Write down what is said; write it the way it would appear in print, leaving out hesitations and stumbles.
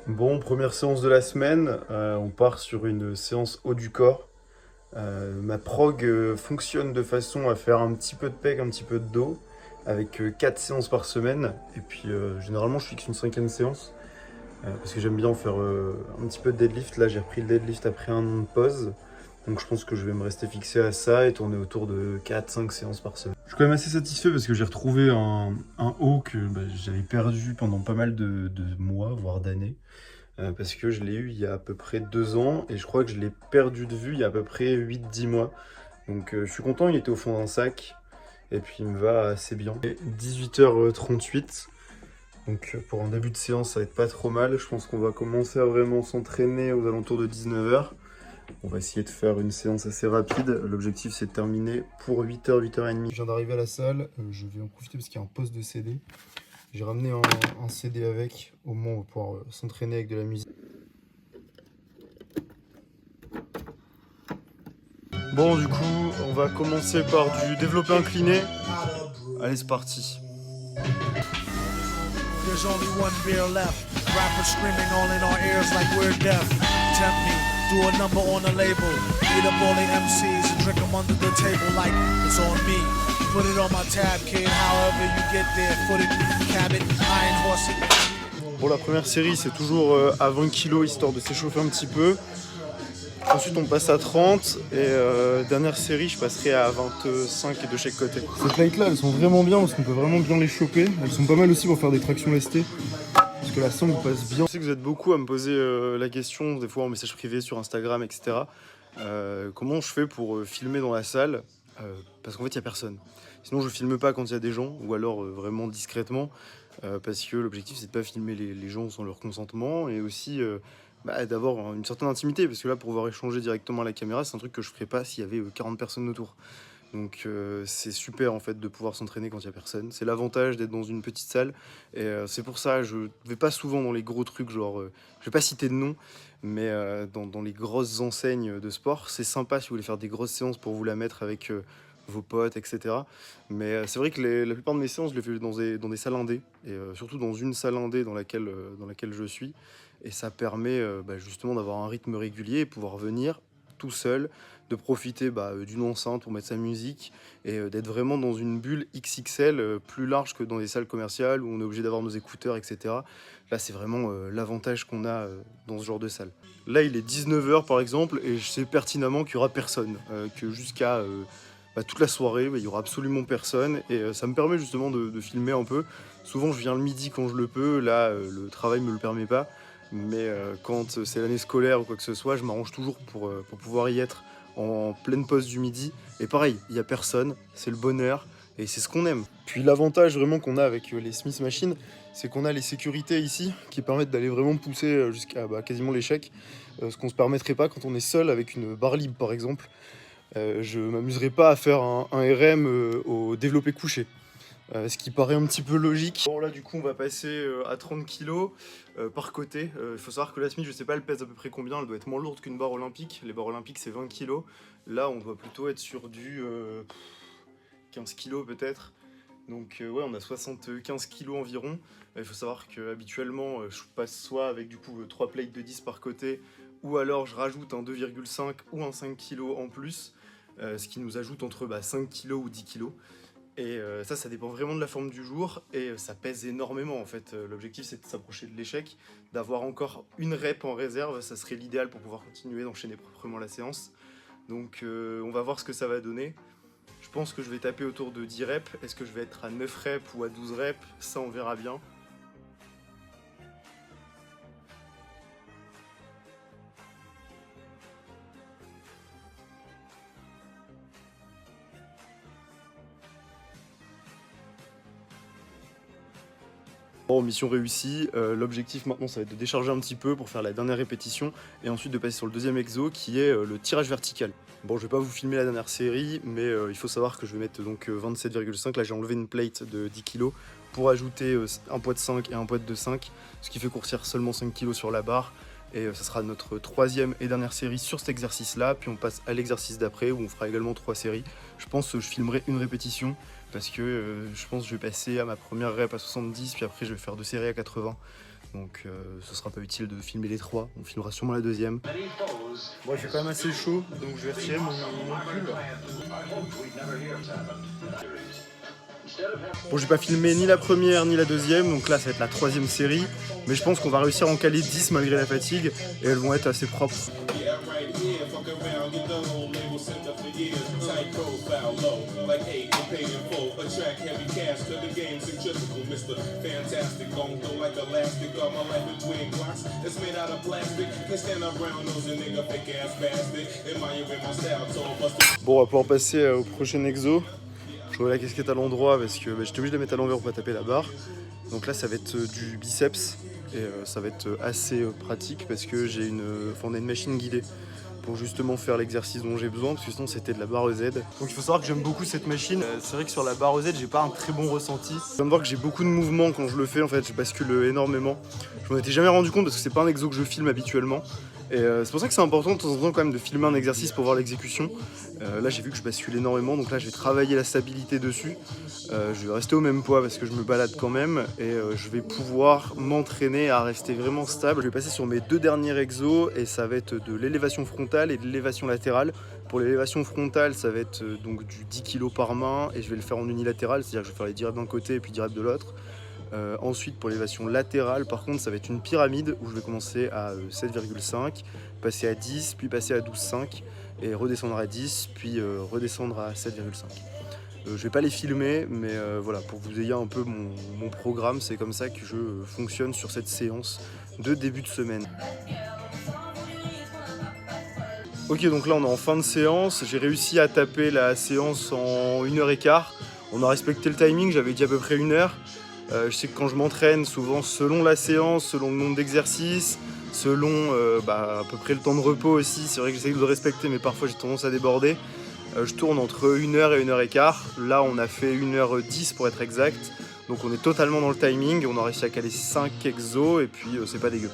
Bon, première séance de la semaine, on part sur une séance haut du corps. Ma prog fonctionne de façon à faire un petit peu de pec, un petit peu de dos, avec 4 séances par semaine. Et puis généralement je fixe une cinquième séance, parce que j'aime bien faire un petit peu de deadlift. Là j'ai repris le deadlift après un an de pause. Donc je pense que je vais me rester fixé à ça et tourner autour de 4-5 séances par semaine. Je suis quand même assez satisfait parce que j'ai retrouvé un haut que j'avais perdu pendant pas mal de mois, voire d'années. Parce que je l'ai eu il y a à peu près 2 ans et je crois que je l'ai perdu de vue il y a à peu près 8-10 mois. Donc je suis content, il était au fond d'un sac et puis il me va assez bien. 18h38, donc pour un début de séance ça va être pas trop mal. Je pense qu'on va commencer à vraiment s'entraîner aux alentours de 19h. On va essayer de faire une séance assez rapide. L'objectif c'est de terminer pour 8h, 8h30. Je viens d'arriver à la salle, je vais en profiter parce qu'il y a un poste de CD. J'ai ramené un CD avec, au moins on va pouvoir s'entraîner avec de la musique. Bon, du coup, on va commencer par du développé incliné. Allez, c'est parti. There's only one beer left. Rappers screaming all in our ears like we're deaf. Tempt me, do a number on a label. Beat up all the MCs and drink them under the table like it's on me. Put it on my tab, kid. However you get there, foot it, cab it, iron horse it. Pour la première série, c'est toujours à 20 kg histoire de s'échauffer un petit peu. Ensuite, on passe à 30 et dernière série, je passerai à 25 et de chaque côté. Ces plates là, elles sont vraiment bien parce qu'on peut vraiment bien les choper. Elles sont pas mal aussi pour faire des tractions lestées parce que la sangle passe bien. Je sais que vous êtes beaucoup à me poser la question, des fois en message privé sur Instagram, etc. Comment je fais pour filmer dans la salle parce qu'en fait, il n'y a personne. Sinon, je filme pas quand il y a des gens ou alors vraiment discrètement parce que l'objectif, c'est de pas filmer les gens sans leur consentement et aussi d'avoir une certaine intimité, parce que là, pour pouvoir échanger directement à la caméra, c'est un truc que je ferais pas s'il y avait 40 personnes autour. Donc c'est super en fait de pouvoir s'entraîner quand il y a personne. C'est l'avantage d'être dans une petite salle. Et c'est pour ça, je vais pas souvent dans les gros trucs, genre, je vais pas citer de nom, mais dans les grosses enseignes de sport, c'est sympa si vous voulez faire des grosses séances pour vous la mettre avec vos potes, etc. Mais c'est vrai que la plupart de mes séances, je les fais dans des salles indées, et surtout dans une salle indé dans laquelle je suis. Et ça permet justement d'avoir un rythme régulier et pouvoir venir tout seul, de profiter d'une enceinte pour mettre sa musique et d'être vraiment dans une bulle XXL plus large que dans des salles commerciales où on est obligé d'avoir nos écouteurs, etc. Là, c'est vraiment l'avantage qu'on a dans ce genre de salle. Là, il est 19h par exemple et je sais pertinemment qu'il n'y aura personne, que jusqu'à toute la soirée, il y aura absolument personne et ça me permet justement de filmer un peu. Souvent, je viens le midi quand je le peux, là, le travail me le permet pas. Mais quand c'est l'année scolaire ou quoi que ce soit, je m'arrange toujours pour pouvoir y être en pleine pause du midi. Et pareil, il n'y a personne, c'est le bonheur et c'est ce qu'on aime. Puis l'avantage vraiment qu'on a avec les Smith Machines, c'est qu'on a les sécurités ici qui permettent d'aller vraiment pousser jusqu'à quasiment l'échec. Ce qu'on ne se permettrait pas quand on est seul avec une barre libre par exemple. Je m'amuserais pas à faire un RM au développé couché. Ce qui paraît un petit peu logique. Bon là du coup on va passer à 30 kg par côté. Il faut savoir que la Smith, je sais pas, elle pèse à peu près combien, elle doit être moins lourde qu'une barre olympique. Les barres olympiques c'est 20 kg. Là on doit plutôt être sur du 15 kg peut-être. Donc ouais, on a 75 kg environ. Il faut savoir que habituellement je passe soit avec du coup 3 plates de 10 par côté, ou alors je rajoute un 2,5 ou un 5 kg en plus, ce qui nous ajoute entre 5 kg ou 10 kg. Et ça dépend vraiment de la forme du jour et ça pèse énormément en fait. L'objectif c'est de s'approcher de l'échec, d'avoir encore une rep en réserve, ça serait l'idéal pour pouvoir continuer d'enchaîner proprement la séance. Donc on va voir ce que ça va donner. Je pense que je vais taper autour de 10 reps. Est-ce que je vais être à 9 reps ou à 12 reps? Ça on verra bien. Bon, mission réussie, l'objectif maintenant ça va être de décharger un petit peu pour faire la dernière répétition et ensuite de passer sur le deuxième exo qui est le tirage vertical. Bon, je vais pas vous filmer la dernière série, mais il faut savoir que je vais mettre donc 27,5, là j'ai enlevé une plate de 10 kg pour ajouter un poids de 5 et un poids de 5, ce qui fait courcir seulement 5 kg sur la barre. Et ça sera notre troisième et dernière série sur cet exercice-là, puis on passe à l'exercice d'après où on fera également 3 séries. Je pense que je filmerai une répétition parce que je pense que je vais passer à ma première rep à 70, puis après je vais faire 2 séries à 80. donc ce sera pas utile de filmer les 3, on filmera sûrement la deuxième. Bon, il fait quand même assez chaud, donc je vais retirer mon pull. Bon, j'ai pas filmé ni la première ni la deuxième, donc là ça va être la 3e série, mais je pense qu'on va réussir à en caler 10 malgré la fatigue, et elles vont être assez propres. Bon, on va pouvoir passer au prochain exo. Je remets la casquette à l'endroit parce que j'étais obligé de la mettre à l'envers pour pas taper la barre. Donc là ça va être du biceps et ça va être assez pratique parce que on a une machine guidée pour justement faire l'exercice dont j'ai besoin, parce que sinon c'était de la barre Z. Donc il faut savoir que j'aime beaucoup cette machine. C'est vrai que sur la barre Z j'ai pas un très bon ressenti. Je viens de voir que j'ai beaucoup de mouvements quand je le fais, en fait je bascule énormément. Je m'en étais jamais rendu compte parce que c'est pas un exo que je filme habituellement. Et c'est pour ça que c'est important de temps en temps quand même de filmer un exercice pour voir l'exécution. Là j'ai vu que je bascule énormément, donc là je vais travailler la stabilité dessus. Je vais rester au même poids parce que je me balade quand même, et je vais pouvoir m'entraîner à rester vraiment stable. Je vais passer sur mes 2 derniers exos et ça va être de l'élévation frontale et de l'élévation latérale. Pour l'élévation frontale ça va être donc du 10 kg par main et je vais le faire en unilatéral, c'est-à-dire que je vais faire les 10 reps d'un côté et puis 10 reps de l'autre. Ensuite pour l'élévation latérale par contre ça va être une pyramide où je vais commencer à 7,5, passer à 10, puis passer à 12,5 et redescendre à 10, puis redescendre à 7,5. Je vais pas les filmer, mais voilà, pour que vous ayez un peu mon programme, c'est comme ça que je fonctionne sur cette séance de début de semaine. Ok, donc là on est en fin de séance, j'ai réussi à taper la séance en 1h15. On a respecté le timing, j'avais dit à peu près 1 heure. Je sais que quand je m'entraîne, souvent selon la séance, selon le nombre d'exercices, selon à peu près le temps de repos aussi, c'est vrai que j'essaie de le respecter, mais parfois j'ai tendance à déborder. Je tourne entre 1 heure et 1h15. Là on a fait 1h10 pour être exact, donc on est totalement dans le timing, on a réussi à caler 5 exos et puis c'est pas dégueu.